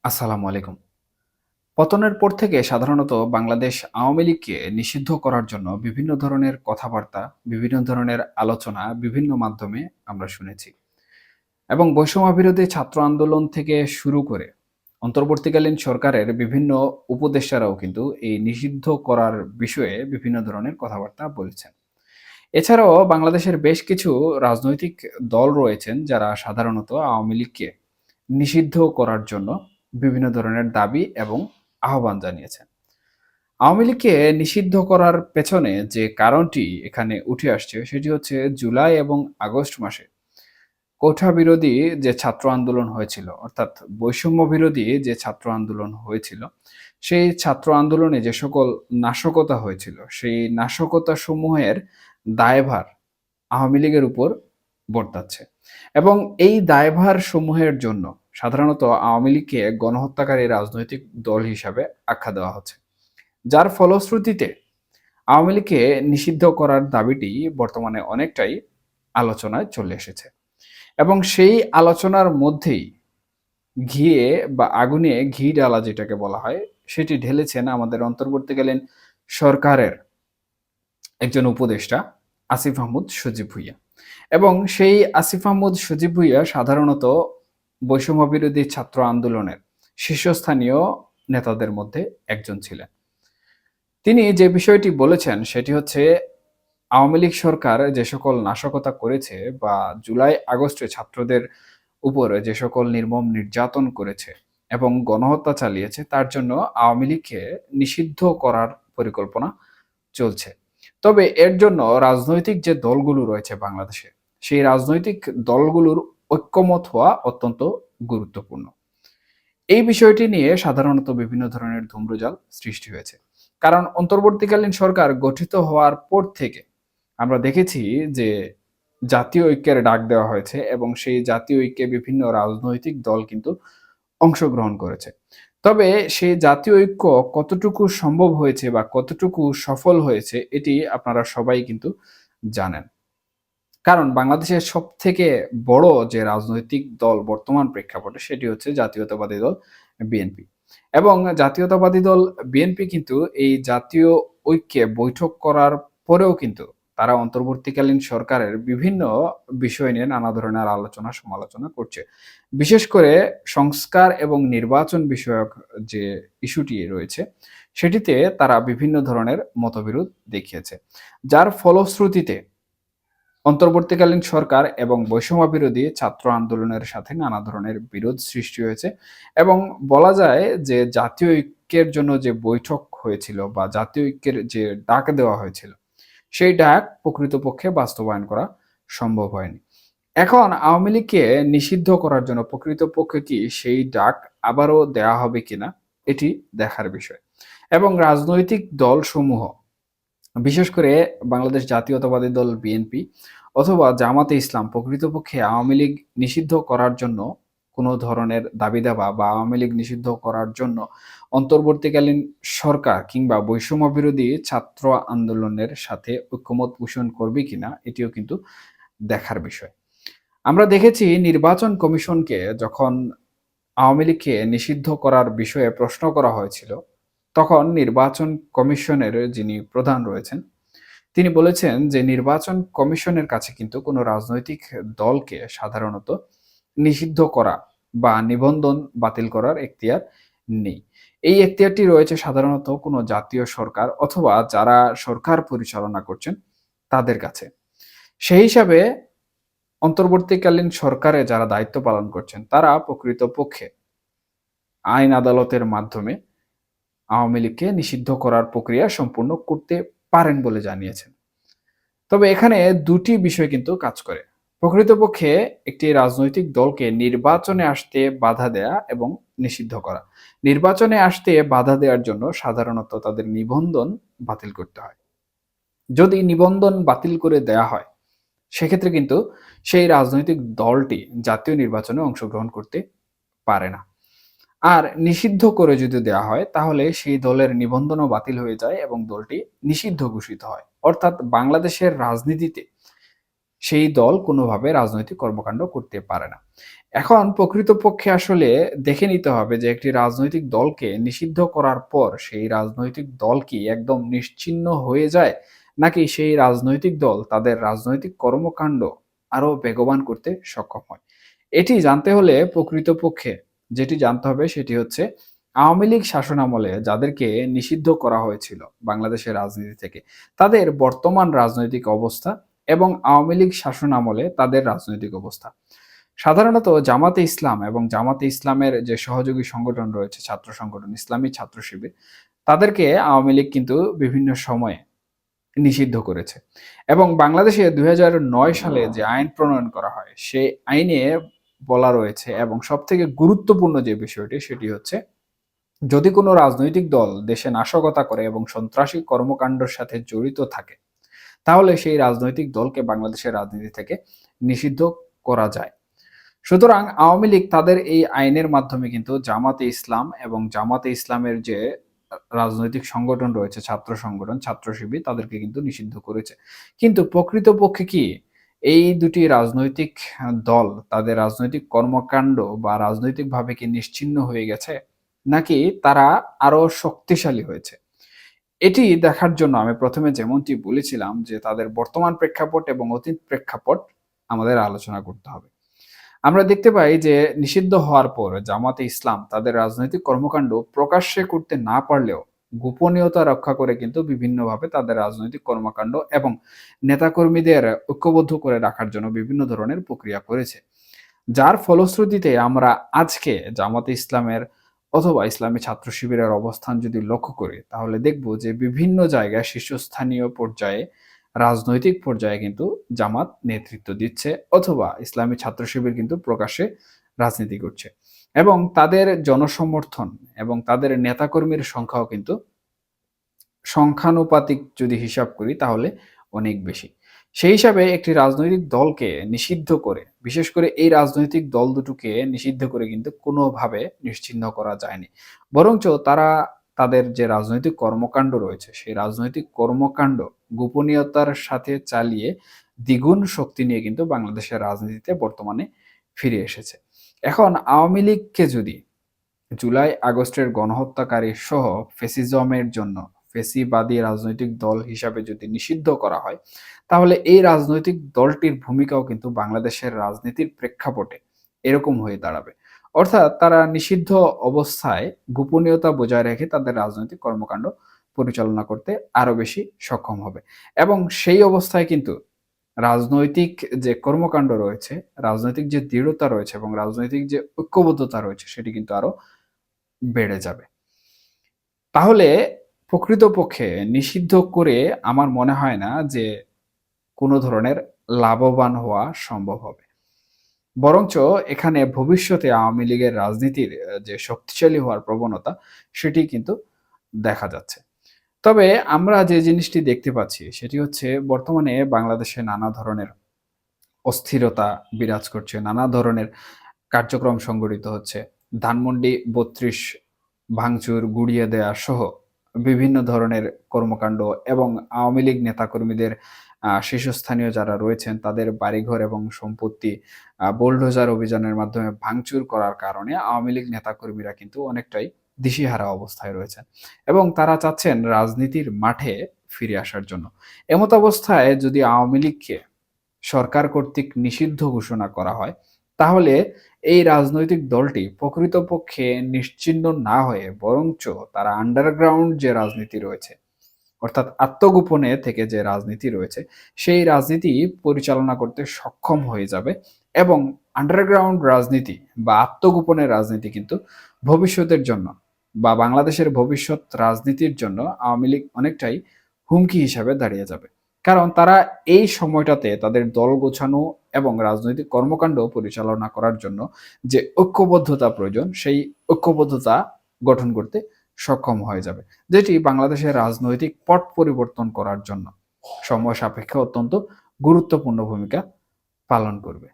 আসসালামু আলাইকুম। পতনের পর থেকে সাধারণত বাংলাদেশ আওয়ামী লীগকে নিষিদ্ধ করার জন্য বিভিন্ন ধরনের কথাবার্তা, বিভিন্ন ধরনের আলোচনা বিভিন্ন মাধ্যমে আমরা শুনেছি। এবং বৈষম্য বিরোধী ছাত্র আন্দোলন থেকে শুরু করে অন্তর্বর্তীকালীন সরকারের বিভিন্ন উপদেষ্টারাও কিন্তু এই নিষিদ্ধ করার বিষয়ে বিভিন্ন ধরনের কথাবার্তা বলেছেন। এছাড়াও বাংলাদেশের বেশ কিছু রাজনৈতিক দল রয়েছেন যারা সাধারণত আওয়ামী লীগকে নিষিদ্ধ করার জন্য বিভিন্ন ধরনের দাবি এবং আহ্বান জানিয়েছেন। আওয়ামী লীগকে নিষিদ্ধ করার পেছনে যে কারণটি এখানে উঠে আসছে সেটি হচ্ছে জুলাই এবং আগস্ট মাসে কোঠা বিরোধী যে ছাত্র আন্দোলন হয়েছিল, অর্থাৎ বৈষম্য বিরোধী যে ছাত্র আন্দোলন হয়েছিল, সেই ছাত্র আন্দোলনে যে সকল নাশকতা হয়েছিল সেই নাশকতা সমূহের দায়ভার আওয়ামী লীগের উপর বর্তাচ্ছে। এবং এই দায়ভার সমূহের জন্য সাধারণত আওয়ামী লীগকে গণহত্যাকারী রাজনৈতিক দল হিসাবে আখ্যা দেওয়া হচ্ছে, যার ফলশ্রুতিতে আওয়ামী লীগকে নিষিদ্ধ করার দাবিটি বর্তমানে অনেকটাই আলোচনায় চলে এসেছে। এবং সেই আলোচনার মধ্যেই ঘিয়ে বা আগুনে ঘি ডালা যেটাকে বলা হয়, সেটি ঢেলেছেন আমাদের অন্তর্বর্তীকালীন সরকারের একজন উপদেষ্টা আসিফ মাহমুদ সজীব ভুঁইয়া। এবং সেই আসিফ মাহমুদ সজীব ভুঁইয়া সাধারণত বৈষম্য বিরোধী ছাত্র আন্দোলনের শীর্ষস্থানীয় নেতাদের মধ্যে একজন ছিলেন। তিনি যে বিষয়টি বলেছেন সেটি হচ্ছে, আওয়ামী লীগ সরকার যে সকল নাশকতা করেছে বা জুলাই আগস্টে ছাত্রদের উপরে যে সকল নির্মম নির্যাতন করেছে এবং গণহত্যা চালিয়েছে, তার জন্য আওয়ামী লীগকে নিষিদ্ধ করার পরিকল্পনা চলছে। তবে এর জন্য রাজনৈতিক যে দলগুলো রয়েছে বাংলাদেশে, সেই রাজনৈতিক দলগুলোর ঐক্যমত হওয়া অত্যন্ত গুরুত্বপূর্ণ। এই বিষয়টি নিয়ে সাধারণত বিভিন্ন ধরনের ধূম্রজাল সৃষ্টি হয়েছে। কারণ অন্তর্বর্তীকালীন সরকার গঠিত হওয়ার পর থেকে আমরা দেখেছি যে জাতীয় ঐক্যের ডাক দেওয়া হয়েছে এবং সেই জাতীয় ঐক্যে বিভিন্ন রাজনৈতিক দল কিন্তু অংশগ্রহণ করেছে। তবে সেই জাতীয় ঐক্য কতটুকু সম্ভব হয়েছে বা কতটুকু সফল হয়েছে এটি আপনারা সবাই কিন্তু জানেন। কারণ বাংলাদেশের সবথেকে বড় যে রাজনৈতিক দল বর্তমান প্রেক্ষাপটে সেটি হচ্ছে জাতীয়তাবাদী দল বিএনপি। এবং জাতীয়তাবাদী দল বিএনপি কিন্তু এই জাতীয় ঐক্যে বৈঠক করার পরেও কিন্তু তারা অন্তর্বর্তীকালীন সরকারের বিভিন্ন বিষয় নিয়ে নানা ধরনের আলোচনা সমালোচনা করছে। বিশেষ করে সংস্কার এবং নির্বাচন বিষয়ক যে ইস্যুটি রয়েছে সেটিতে তারা বিভিন্ন ধরনের মতবিরোধ দেখিয়েছে। যার ফলশ্রুতিতে অন্তর্বর্তীকালীন সরকার এবং বৈষম্য বিরোধী ছাত্র আন্দোলনের সাথে নানা ধরনের বিরোধ সৃষ্টি হয়েছে। এবং বলা যায় যে জাতীয় ঐক্যের জন্য যে বৈঠক হয়েছিল বা জাতীয় ঐক্যের যে ডাক দেওয়া হয়েছিল সেই ডাক প্রকৃতপক্ষে বাস্তবায়ন করা সম্ভব হয়নি। এখন আওয়ামী লীগকে নিষিদ্ধ করার জন্য প্রকৃতপক্ষে কি সেই ডাক আবারও দেয়া হবে কিনা এটি দেখার বিষয়। এবং রাজনৈতিক দলসমূহ, বিশেষ করে বাংলাদেশ জাতীয়তাবাদী দল বিএনপি অথবা জামাতে ইসলাম প্রকৃতপক্ষে আওয়ামী লীগ নিষিদ্ধ করার জন্য কোনো ধরনের দাবি দাবা বা আওয়ামী লীগ নিষিদ্ধ করার জন্য অন্তর্বর্তীকালীন সরকার কিংবা বৈষম্য বিরোধী ছাত্র আন্দোলনের সাথে ঐক্যমত পোষণ করবে কিনা এটিও কিন্তু দেখার বিষয়। আমরা দেখেছি নির্বাচন কমিশনকে যখন আওয়ামী লীগকে নিষিদ্ধ করার বিষয়ে প্রশ্ন করা হয়েছিল, তখন নির্বাচন কমিশনের যিনি প্রধান রয়েছেন তিনি বলেছেন যে নির্বাচন কমিশনের কাছে কিন্তু কোনো রাজনৈতিক দলকে সাধারণত নিষিদ্ধ করা বা নিবন্ধন বাতিল করার এখতিয়ার নেই। এই এখতিয়ারটি রয়েছে সাধারণত কোনো জাতীয় সরকার অথবা যারা সরকার পরিচালনা করছেন তাদের কাছে। সেই হিসাবে অন্তর্বর্তীকালীন সরকারে যারা দায়িত্ব পালন করছেন তারা প্রকৃতপক্ষে আইন আদালতের মাধ্যমে আওয়ামী লীগকে নিষিদ্ধ করার প্রক্রিয়া সম্পূর্ণ করতে পারেন বলে জানিয়েছেন। তবে এখানে দুটি বিষয় কিন্তু কাজ করে। প্রকৃতপক্ষে একটি রাজনৈতিক দলকে নির্বাচনে আসতে বাধা দেয়া এবং নিষিদ্ধ করা। নির্বাচনে আসতে বাধা দেওয়ার জন্য সাধারণত তাদের নিবন্ধন বাতিল করতে হয়। যদি নিবন্ধন বাতিল করে দেয়া হয় সেক্ষেত্রে কিন্তু সেই রাজনৈতিক দলটি জাতীয় নির্বাচনে অংশগ্রহণ করতে পারে না। আর নিষিদ্ধ করে যদি দেয়া হয় তাহলে সেই দলের নিবন্ধনও বাতিল হয়ে যায় এবং দলটি নিষিদ্ধ ঘোষিত হয়। অর্থাৎ বাংলাদেশের রাজনীতিতে সেই দল কোনোভাবে রাজনৈতিক কর্মকাণ্ড করতে পারে না। এখন প্রকৃতপক্ষে আসলে দেখে নিতে হবে যে একটি রাজনৈতিক দলকে নিষিদ্ধ করার পর সেই রাজনৈতিক দল কি একদম নিশ্চিহ্ন হয়ে যায়? নাকি সেই রাজনৈতিক দল তাদের রাজনৈতিক কর্মকাণ্ড আরো বেগবান করতে সক্ষম হয়? এটি জানতে হলে প্রকৃতপক্ষে যেটি জানতে হবে সেটি হচ্ছে আওয়ামী লীগ শাসনামলে যাদেরকে নিষিদ্ধ করা হয়েছিল বাংলাদেশের রাজনীতি থেকে, তাদের বর্তমান রাজনৈতিক অবস্থা এবং আওয়ামী লীগ শাসনামলে তাদের রাজনৈতিক অবস্থা। সাধারণত জামাতে ইসলাম এবং জামাতে ইসলামের যে সহযোগী সংগঠন রয়েছে, ছাত্র সংগঠন ইসলামী ছাত্র শিবির, তাদেরকে আওয়ামী লীগ কিন্তু বিভিন্ন সময়ে নিষিদ্ধ করেছে। এবং বাংলাদেশে ২০০৯ সালে যে আইন প্রণয়ন করা হয়, সেই আইনে বলা রয়েছে এবং সবথেকে গুরুত্বপূর্ণ যে বিষয়টি সেটি হচ্ছে যদি কোনো রাজনৈতিক দল দেশে নাশকতা করে এবং সন্ত্রাসী কর্মকাণ্ডের সাথে জড়িত থাকে, তাহলে সেই রাজনৈতিক দলকে বাংলাদেশের রাজনীতি থেকে নিষিদ্ধ করা যায়। সুতরাং আওয়ামী লীগ তাদের এই আইনের মাধ্যমে কিন্তু জামাতে ইসলাম এবং জামাতে ইসলামের যে রাজনৈতিক সংগঠন রয়েছে, ছাত্র সংগঠন, ছাত্র শিবির, তাদেরকে কিন্তু নিষিদ্ধ করেছে। কিন্তু প্রকৃতপক্ষে কি এই দুটি রাজনৈতিক দল তাদের রাজনৈতিক কর্মকাণ্ড বা রাজনৈতিকভাবে কি নিশ্চিহ্ন হয়ে গেছে? নাকি তারা আরো শক্তিশালী হয়েছে? এটি দেখার জন্য আমি ১ম এ যেমনটি বলেছিলাম যে তাদের বর্তমান প্রেক্ষাপট এবং অতীত প্রেক্ষাপট আমাদের আলোচনা করতে হবে। আমরা দেখতে পাই যে নিষিদ্ধ হওয়ার পর জামাতে ইসলাম তাদের রাজনৈতিক কর্মকাণ্ড প্রকাশ্যে করতে না পারলেও গোপনীয়তা রক্ষা করে কিন্তু বিভিন্নভাবে তাদের রাজনৈতিক কর্মকাণ্ড এবং নেতাকর্মীদের ঐক্যবদ্ধ করে রাখার জন্য বিভিন্ন ধরনের প্রক্রিয়া করেছে। যার ফলশ্রুতিতে আমরা আজকে জামাতে ইসলামের অথবা ইসলামী ছাত্র শিবিরের অবস্থান যদি লক্ষ্য করি, তাহলে দেখব যে বিভিন্ন জায়গায় শীর্ষস্থানীয় পর্যায়ে রাজনৈতিক পর্যায়ে কিন্তু জামাত নেতৃত্ব দিচ্ছে অথবা ইসলামী ছাত্র শিবির কিন্তু প্রকাশ্যে রাজনীতি করছে এবং তাদের জনসমর্থন এবং তাদের নেতাকর্মীর সংখ্যাও কিন্তু সংখ্যানুপাতিক যদি হিসাব করি তাহলে অনেক বেশি। সেই হিসাবে একটি রাজনৈতিক দলকে নিষিদ্ধ করে, বিশেষ করে এই রাজনৈতিক দল দুটোকে নিষিদ্ধ করে কিন্তু কোনোভাবে নিশ্চিহ্ন করা যায়নি। বরঞ্চ তারা তাদের যে রাজনৈতিক কর্মকাণ্ড রয়েছে, সেই রাজনৈতিক কর্মকাণ্ড গোপনীয়তার সাথে চালিয়ে দ্বিগুণ শক্তি নিয়ে কিন্তু বাংলাদেশের রাজনীতিতে বর্তমানে ফিরে এসেছে। এখন আওয়ামী লীগকে যদি জুলাই আগস্টের গণহত্যাকারী সহ ফ্যাসিজমের জন্য ফ্যাসিবাদী রাজনৈতিক দল হিসাবে যদি নিষিদ্ধ করা হয়, তাহলে এই রাজনৈতিক দলটির ভূমিকাও কিন্তু বাংলাদেশের রাজনীতির প্রেক্ষাপটে এরকম হয়ে দাঁড়াবে। অর্থাৎ তারা নিষিদ্ধ অবস্থায় গোপনীয়তা বজায় রেখে তাদের রাজনৈতিক কর্মকাণ্ড পরিচালনা করতে আরো বেশি সক্ষম হবে এবং সেই অবস্থায় কিন্তু রাজনৈতিক যে কর্মকাণ্ড রয়েছে, রাজনৈতিক যে দৃঢ়তা রয়েছে এবং রাজনৈতিক যে ঐক্যবদ্ধতা রয়েছে সেটি কিন্তু আরো বেড়ে যাবে। তাহলে প্রকৃতপক্ষে নিষিদ্ধ করে আমার মনে হয় না যে কোনো ধরনের লাভবান হওয়া সম্ভব হবে। বরঞ্চ এখানে ভবিষ্যতে আওয়ামী লীগের রাজনীতির যে শক্তিশালী হওয়ার প্রবণতা সেটি কিন্তু দেখা যাচ্ছে। তবে আমরা যে জিনিসটি দেখতে পাচ্ছি সেটি হচ্ছে বর্তমানে বাংলাদেশে নানা ধরনের অস্থিরতা বিরাজ করছে, নানা ধরনের কার্যক্রম সংগঠিত হচ্ছে। ধানমন্ডি ৩২ ভাঙচুর, গুঁড়িয়ে দেয়া সহ বিভিন্ন ধরনের কর্মকাণ্ড এবং আওয়ামী লীগ নেতাকর্মীদের শীর্ষস্থানীয় যারা রয়েছেন তাদের বাড়িঘর এবং সম্পত্তি বুলডোজার অভিযানের মাধ্যমে ভাঙচুর করার কারণে আওয়ামী লীগ নেতাকর্মীরা কিন্তু অনেকটাই দিশেহারা অবস্থায় রয়েছেন এবং তারা চাচ্ছেন রাজনীতির মাঠে ফিরে আসার জন্য। এমত অবস্থায় যদি আওয়ামী লীগকে সরকার কর্তৃক নিষিদ্ধ ঘোষণা করা হয়, তাহলে এই রাজনৈতিক দলটি প্রকৃতপক্ষে নিশ্চিহ্ন না হয়ে বরঞ্চ তারা আন্ডারগ্রাউন্ড যে রাজনীতি রয়েছে, অর্থাৎ আত্মগোপনে থেকে যে রাজনীতি রয়েছে, সেই রাজনীতি পরিচালনা করতে সক্ষম হয়ে যাবে এবং আন্ডারগ্রাউন্ড রাজনীতি বা আত্মগোপনের রাজনীতি কিন্তু ভবিষ্যতের জন্য বা বাংলাদেশের ভবিষ্যৎ রাজনীতির জন্য আওয়ামী লীগ অনেকটাই হুমকি হিসাবে দাঁড়িয়ে যাবে। কারণ তারা এই সময়টাতে তাদের দল গোছানো এবং রাজনৈতিক কর্মকাণ্ড পরিচালনা করার জন্য যে ঐক্যবদ্ধতা প্রয়োজন, সেই ঐক্যবদ্ধতা গঠন করতে সক্ষম হয়ে যাবে। যেটি বাংলাদেশের রাজনৈতিক পট পরিবর্তন করার জন্য সময় সাপেক্ষে অত্যন্ত গুরুত্বপূর্ণ ভূমিকা পালন করবে।